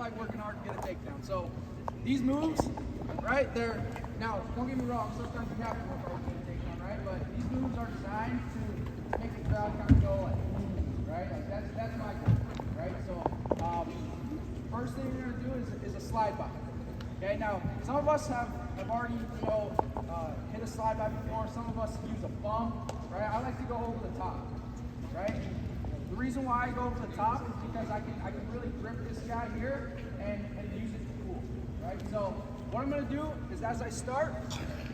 like working hard to get a takedown. So these moves, right, now don't get me wrong, sometimes you have to work hard to get a takedown, right? But these moves are designed to make the crowd kind of go like, right? Like that's my goal, right? So first thing you're gonna do is a slide by. Okay, now some of us have already, hit a slide by before. Some of us use a bump, right? I like to go over the top, right? The reason why I go over the top is because I can really grip this guy here and use it to pull, right? So what I'm gonna do is as I start,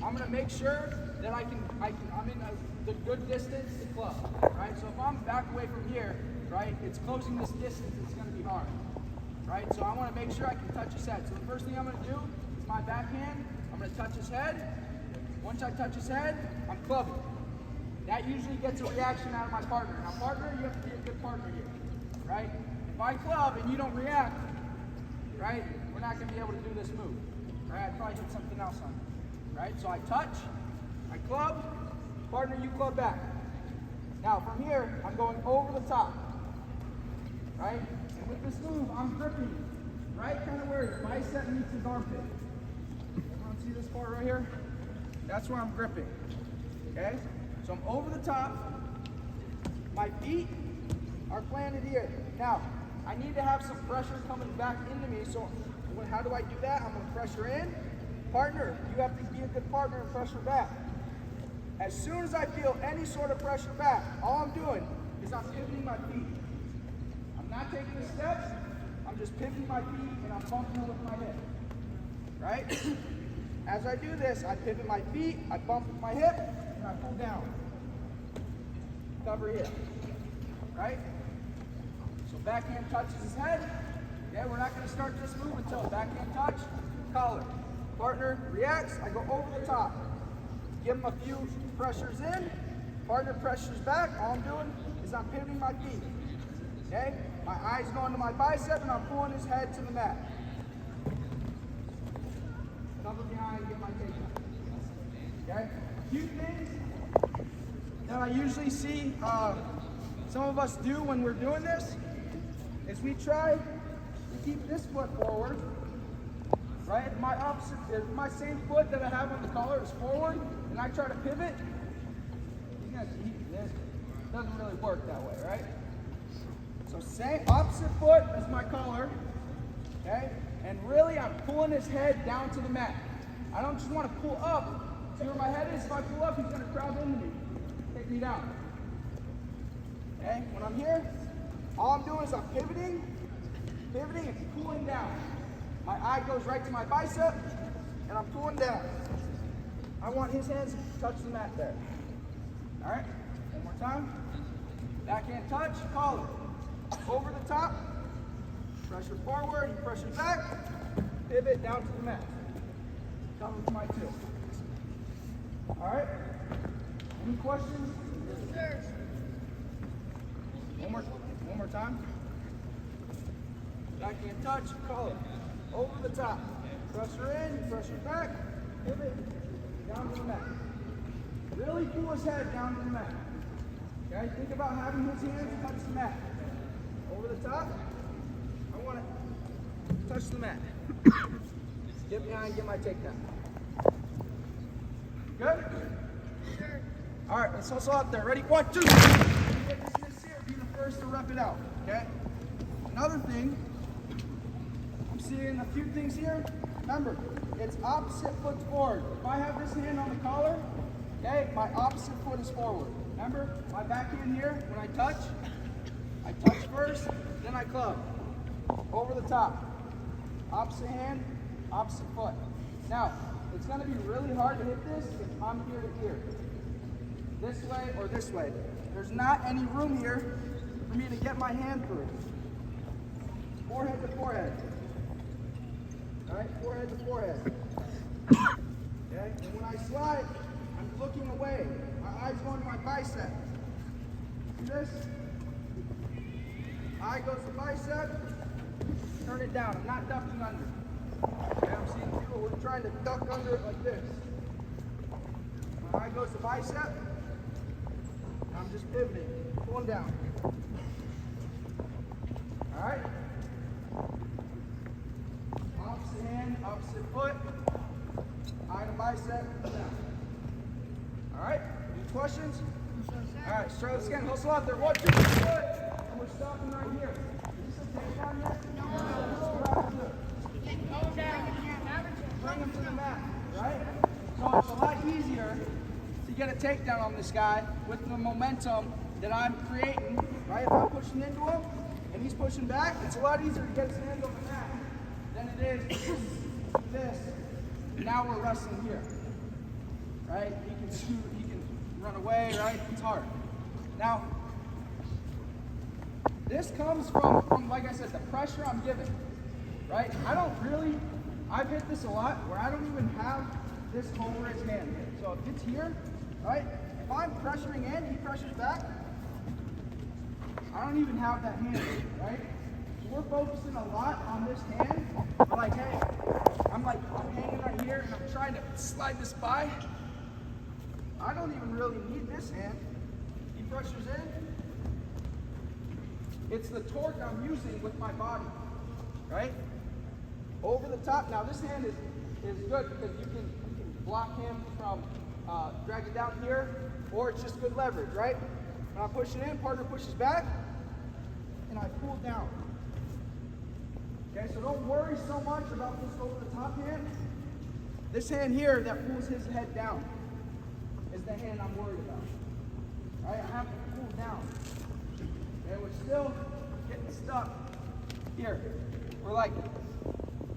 I'm gonna make sure that I'm in the good distance to club, right? So if I'm back away from here, right, it's closing this distance, it's gonna be hard, right? So I wanna make sure I can touch his head. So the first thing I'm gonna do is my backhand, I'm gonna touch his head. Once I touch his head, I'm clubbing. That usually gets a reaction out of my partner. Now partner, you have to be a good partner here, right? If I club and you don't react, right, we're not gonna be able to do this move, right? I'd probably hit something else on you, right? So I touch, I club, partner, you club back. Now from here, I'm going over the top, right? And with this move, I'm gripping, right kind of where his bicep meets his armpit. Everyone see this part right here? That's where I'm gripping, okay? So I'm over the top, my feet are planted here. Now, I need to have some pressure coming back into me, so how do I do that? I'm gonna pressure in. Partner, you have to be a good partner and pressure back. As soon as I feel any sort of pressure back, all I'm doing is I'm pivoting my feet. I'm not taking the steps, I'm just pivoting my feet and I'm bumping them with my hip, right? As I do this, I pivot my feet, I bump with my hip, and I pull down. Cover here, right? So backhand touches his head. Okay, we're not gonna start this move until backhand touch, collar. Partner reacts, I go over the top. Give him a few pressures in, partner pressures back. All I'm doing is I'm pivoting my feet. Okay, my eyes going to my bicep and I'm pulling his head to the mat. Cover behind and get my takedown. Okay? A few things that I usually see some of us do when we're doing this is we try to keep this foot forward, right? My same foot that I have on the collar is forward, and I try to pivot. This doesn't really work that way, right? So same opposite foot as my collar, okay? And really, I'm pulling his head down to the mat. I don't just want to pull up. See where my head is? If I pull up, he's going to crowd into me, take me down. Okay? When I'm here, all I'm doing is I'm pivoting and pulling down. My eye goes right to my bicep, and I'm pulling down. I want his hands to touch the mat there. All right? One more time. Backhand touch, collar. Over the top. Pressure forward, he pressures back, pivot down to the mat. Come with my two. All right? Any questions? Yes, sir. One more time. Backhand touch, collar. Over the top. Pressure in, pressure back, pivot, down to the mat. Really pull his head down to the mat. Okay? Think about having his hands touch the mat. Over the top. I want to touch the mat. Get behind, get my takedown. Good? Sure. All right, let's hustle out there. Ready? 1, 2. Get this here, be the first to rep it out. Okay? Another thing, I'm seeing a few things here. Remember, it's opposite foot forward. If I have this hand on the collar, okay, my opposite foot is forward. Remember, my backhand here, when I touch first, then I club. Over the top. Opposite hand, opposite foot. Now, it's going to be really hard to hit this if I'm here to here. This way or this way. There's not any room here for me to get my hand through. Forehead to forehead. All right, forehead to forehead. Okay, and when I slide, I'm looking away. My eyes going to my bicep. See this? Eye goes to bicep, turn it down. I'm not ducking under. Okay, I'm seeing people who are trying to duck under it like this. My eye goes to bicep, I'm just pivoting, pulling down. All right? opposite foot, high to bicep, down. All right, any questions? All right, let's try this again. Hustle out there. 1, 2, 3, and we're stopping right here. Is this a takedown yet? No. Bring him to the mat, right? So it's a lot easier to get a takedown on this guy with the momentum that I'm creating, right? If I'm pushing into him and he's pushing back, it's a lot easier to get his hands on the mat than it is this. Now we're wrestling here, right? He can scoot, he can run away, right? It's hard. Now, this comes from, like I said, the pressure I'm giving, right? I've hit this a lot where I don't even have this over his hand. So if it's here, right? If I'm pressuring in, he pressures back, I don't even have that hand, right? So we're focusing a lot on this hand. We're like, hey, I'm hanging right here and I'm trying to slide this by. I don't even really need this hand. He pressures in. It's the torque I'm using with my body, right? Over the top. Now this hand is good because you can block him from dragging down here, or it's just good leverage, right? When I'm pushing in, partner pushes back, and I pull down. Okay, so don't worry so much about this over the top hand. This hand here that pulls his head down is the hand I'm worried about. Right? I have to pull down. Okay, we're still getting stuck here. We're like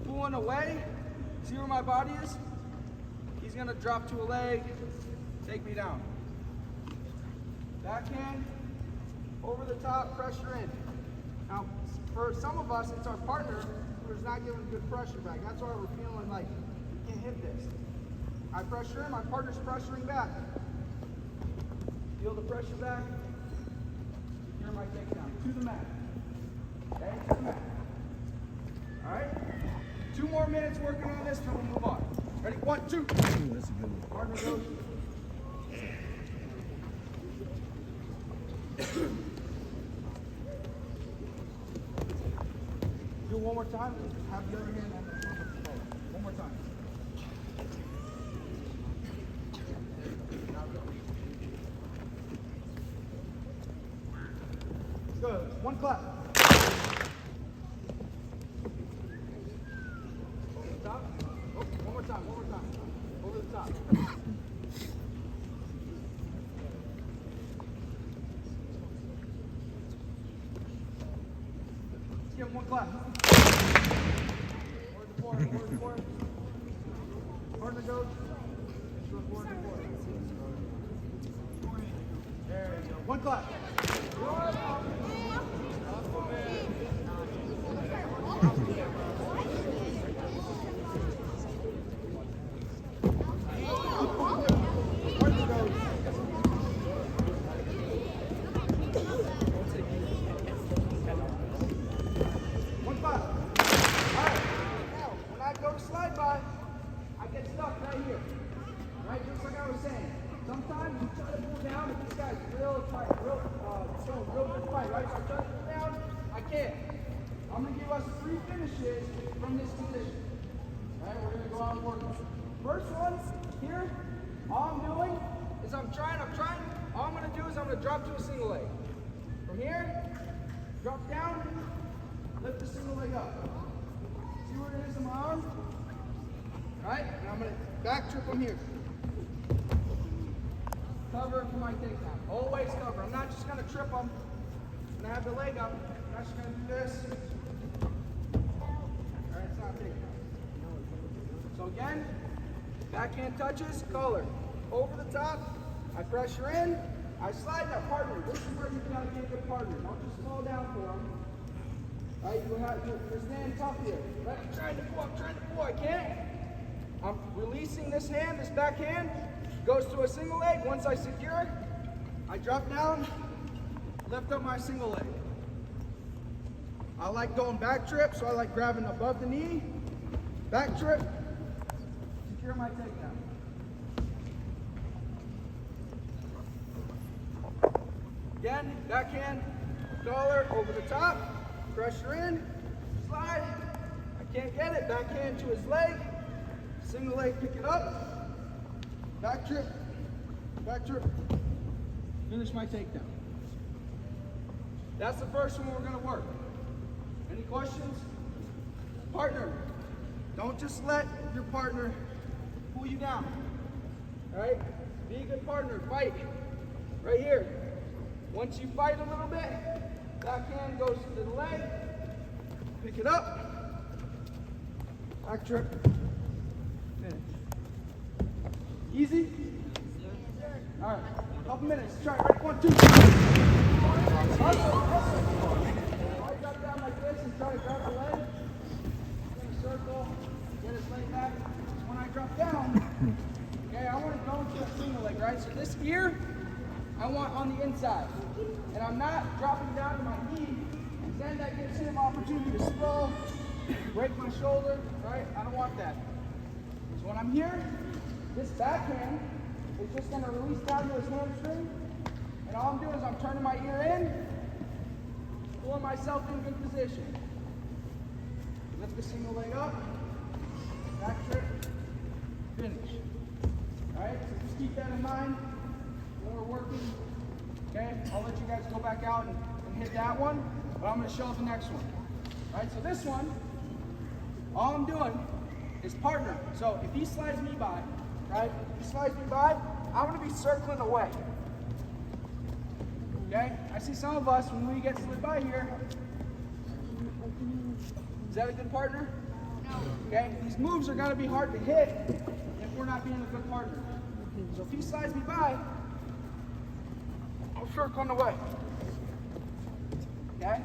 pulling away. See where my body is? He's gonna drop to a leg, take me down. Backhand, over the top, pressure in. Now, for some of us, it's our partner who's not giving good pressure back. That's why we're feeling like we can't hit this. I pressure in, my partner's pressuring back. Feel the pressure back. Secure my takedown. To the mat. Okay, to the mat. All right? 2 more minutes working on this, then we'll move on. Ready? 1, 2. That's a good one. Partner goes. Do it one more time. Have the other hand on the floor. One more time. Good. 1 clap. Over the top. Oh, one more time. Over the top. Let's give him 1 clap. Forward to forward. Partner goes. Forward to forward. There you go. 1 clap. Sometimes you try to pull down, but this guy's real tight, real good fight, right? So I try to pull down, I can't. I'm gonna give us 3 finishes from this position. Right? We're gonna go out and work. First one here, all I'm doing is all I'm gonna do is I'm gonna drop to a single leg. From here, drop down, lift the single leg up. See where it is in my arm? Right? And I'm gonna back trip from here. Cover for my takedown. Always cover. I'm not just going to trip them. I'm going to have the leg up. I'm not just going to do this. Alright, it's not a takedown. So again, backhand touches, collar. Over the top, I pressure in, I slide that partner. This is where you've got to be a good partner. Don't just fall down for them. Right? You're standing tough here. Right? I'm trying to pull, I can't. I'm releasing this hand, this backhand. Goes to a single leg. Once I secure, I drop down, lift up my single leg. I like going back trip, so I like grabbing above the knee, back trip, secure my takedown. Again, backhand, collar over the top, pressure in, slide. I can't get get it, backhand to his leg, single leg, pick it up, back trip, finish my takedown. That's the first one we're gonna work. Any questions? Partner, don't just let your partner pull you down, all right? Be a good partner, fight, right here. Once you fight a little bit, backhand goes to the leg, pick it up, back trip, finish. Easy? All right, couple minutes, try it, ready, 1, 2. Hustle. While you drop down like this and try to grab the leg, in a circle, get his leg back. When I drop down, okay, I want to go into a single leg, right? So this ear, I want on the inside. And I'm not dropping down to my knee, because then that gives him an opportunity to sprawl, break my shoulder, right? I don't want that. So when I'm here, this backhand is just going to release down to his hamstring. And all I'm doing is I'm turning my ear in, pulling myself in good position. Lift the single leg up, back trip, finish. All right, so just keep that in mind when we're working. Okay, I'll let you guys go back out and hit that one, but I'm going to show the next one. All right, so this one, all I'm doing is partner. So if he slides me by, right, if he slides me by, I'm going to be circling away. Okay, I see some of us, when we get slid by here, is that a good partner? No. Okay, these moves are going to be hard to hit if we're not being a good partner. So if he slides me by, I'll circle on the way. Okay?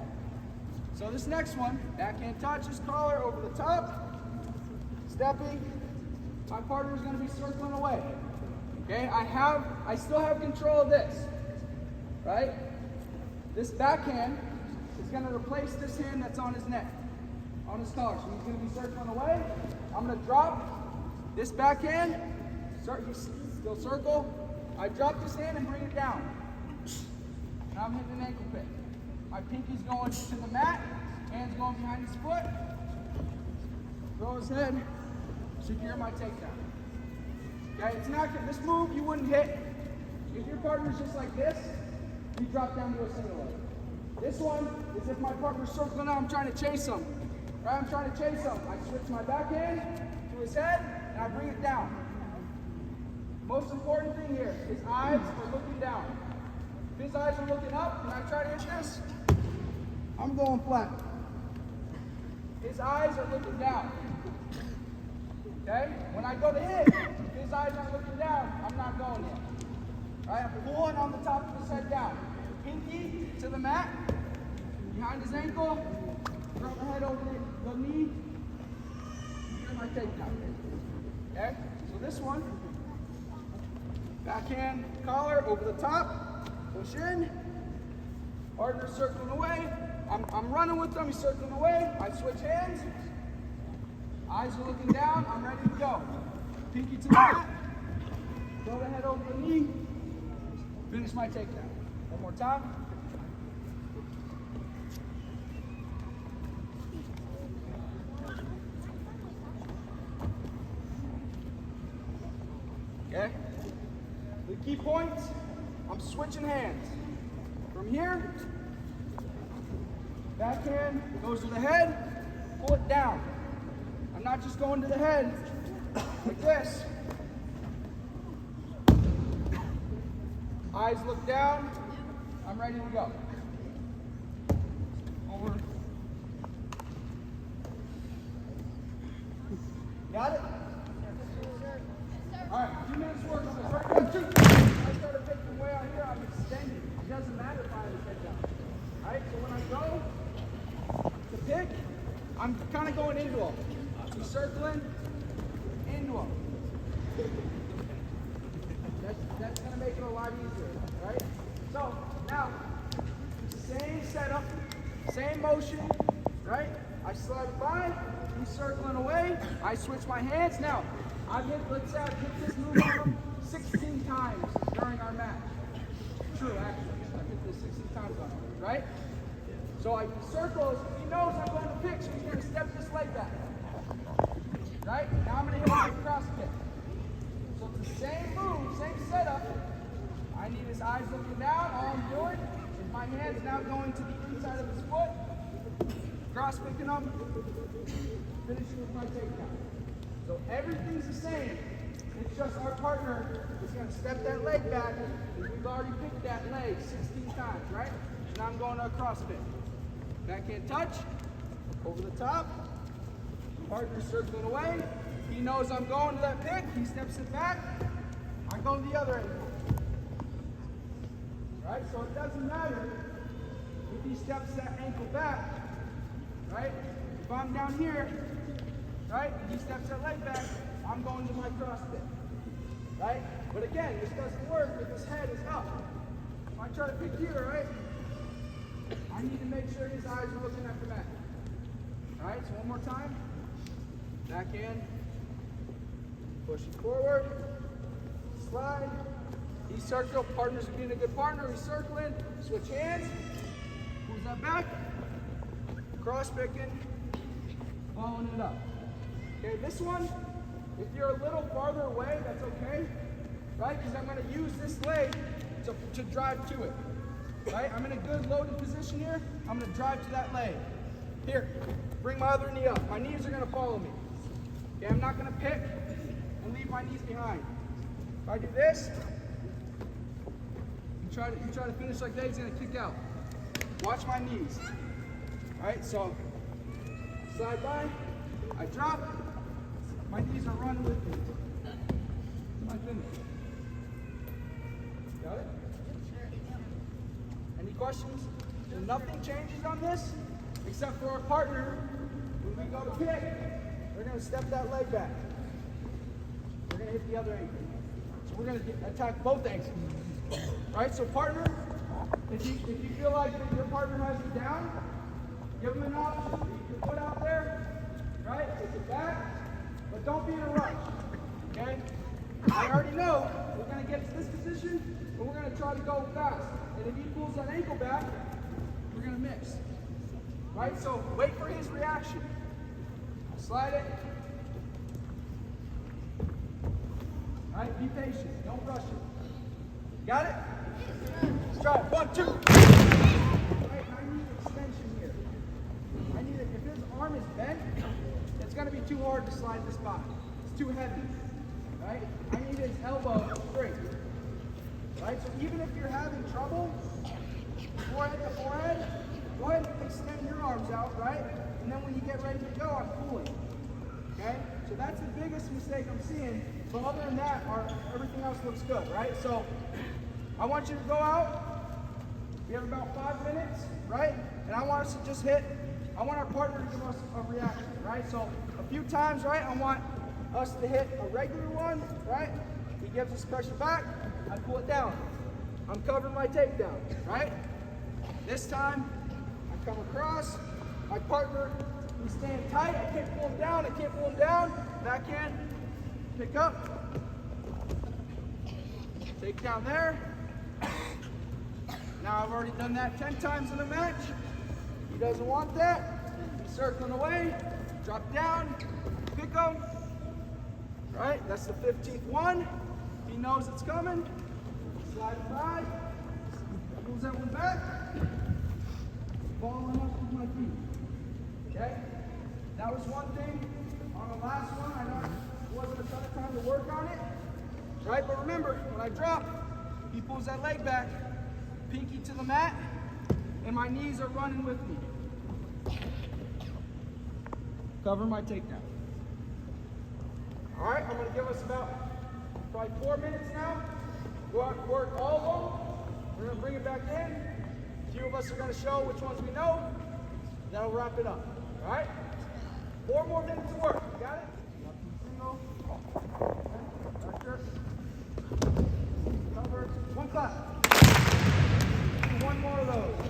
So this next one, backhand touches, collar over the top, stepping. My partner is going to be circling away. Okay? I still have control of this. Right? This backhand is going to replace this hand that's on his neck, on his collar. So he's going to be circling away. I'm going to drop this backhand. Still circle. I drop this hand and bring it down. Now I'm hitting an ankle pick. My pinky's going to the mat, hands going behind his foot. Throw his head, secure my takedown. Okay, it's not good. This move you wouldn't hit. If your partner's just like this, you drop down to a single leg. This one is if my partner's circling out, I'm trying to chase him. Right, I'm trying to chase him. I switch my backhand to his head, and I bring it down. Most important thing here, his eyes are looking down. If his eyes are looking up and I try to hit this, I'm going flat. His eyes are looking down. Okay? When I go to hit, if his eyes aren't looking down, I'm not going yet. All right, I'm pulling on the top of his head down. Pinky to the mat, behind his ankle, throw the head over the knee, and my takedown. Okay? So this one, backhand collar over the top, push in, partner circling away. I'm running with him, he's circling away. I switch hands, eyes are looking down, I'm ready to go. Pinky to the mat, throw the head over the knee, finish my takedown. One more time. Okay? The key points, I'm switching hands. From here, backhand goes to the head, pull it down. I'm not just going to the head like this. Eyes look down, I'm ready to go. Over. Got it? All right, 2 minutes work on this. Right, 1, 2. I started picking way out here, I'm extending. It doesn't matter if I have a head down. All right, so when I go to pick, I'm kind of going into them. I'm circling into them. That's going to make it a lot easier, right? So now, same setup, same motion, right? I slide by, he's circling away, I switch my hands. Now, let's say I've hit this move on him 16 times during our match. True, actually, I've hit this 16 times on him, right? So I circle, he knows I'm going to pick, so he's going to step this leg back. eyes looking down. All I'm doing is my hand's now going to the inside of his foot. Cross picking up, finishing with my takedown. So everything's the same. It's just our partner is going to step that leg back. We've already picked that leg 16 times, right? Now I'm going to a cross pick. Backhand touch, over the top. Partner's circling away. He knows I'm going to that pick. He steps it back. I go to the other ankle. Right? So it doesn't matter if he steps that ankle back. Right? If I'm down here, right, and he steps that leg back, I'm going to my cross pick. Right? But again, this doesn't work if his head is up. If I try to pick here, right, I need to make sure his eyes are looking at the mat. Alright, so one more time. Back in. Pushing forward. Slide. He's circle. Partner's being a good partner. He's circling. Switch hands. Pulls that back. Cross picking. Following it up. Okay, this one, if you're a little farther away, that's okay. Right? Because I'm going to use this leg to drive to it. Right? I'm in a good loaded position here. I'm going to drive to that leg. Here, bring my other knee up. My knees are going to follow me. Okay, I'm not going to pick and leave my knees behind. If I do this, you try to finish like that, he's going to kick out. Watch my knees. All right, so slide by, I drop, my knees are running with me. My finish. Got it? Any questions? So nothing changes on this, except for our partner. When we go to pick, we're going to step that leg back. We're going to hit the other ankle. So we're going to attack both ankles. Right? So partner, if you feel like your partner has you down, give them an option. You can put out there, right? Take it back, but don't be in a rush. Okay? I already know we're going to get to this position, but we're going to try to go fast. And if he pulls that ankle back, we're going to mix. Right? So wait for his reaction. Slide it. Alright, be patient. Don't rush it. Got it? Let's try it. 1, 2. Right, I need extension here. I need it. If his arm is bent, it's going to be too hard to slide this by. It's too heavy. Right? I need his elbow straight. Right? So even if you're having trouble, forehead to forehead, go ahead and extend your arms out, right? And then when you get ready to go, I'm pulling. Okay? So that's the biggest mistake I'm seeing. But other than that, everything else looks good, right? So I want you to go out. We have about 5 minutes, right? And I want us to just I want our partner to give us a reaction, right? So a few times, right? I want us to hit a regular one, right? He gives us pressure back. I pull it down. I'm covering my takedown, right? This time, I come across. My partner, he's staying tight. I can't pull him down. I can't pull him down. Backhand, pick up. Take down there. Now I've already done that 10 times in a match. He doesn't want that. He's circling away. Drop down. Pick him. Right? That's the 15th one. He knows it's coming. Slide aside. Pulls that one back. Following up with my feet. Okay? That was one thing. On the last one, I know it wasn't a ton of time to work on it. Right? But remember, when I drop, he pulls that leg back, pinky to the mat, and my knees are running with me. Cover my takedown. All right, I'm going to give us about probably 4 minutes now. Go out and work all of them. We're going to bring it back in. A few of us are going to show which ones we know. That'll wrap it up. All right? 4 more minutes of work. You got it? Single. Pressure. Cover. One clap. Do 1 more of those.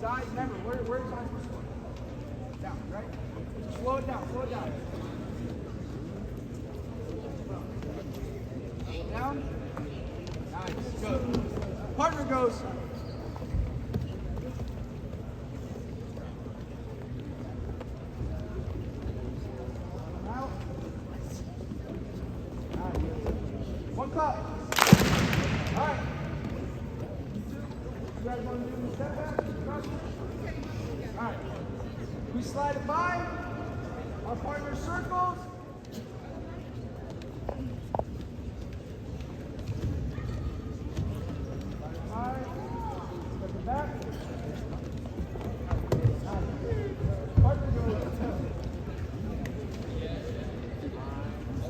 side. Remember, where is on this one? Down, right? Just slow it down, slow it down. Down. Nice, good. Partner goes. Out. Nice. One cup. All right. You guys want to do the step back? All right. We slide it by. Our partner circles. Slide it by. Step it back. Nice. Partner goes.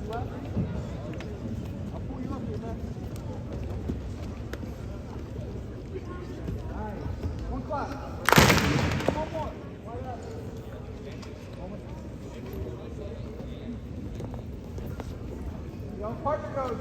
Left. I'll pull you up here, man. Nice. One clap. One more. Wide up. One more. Partner goes.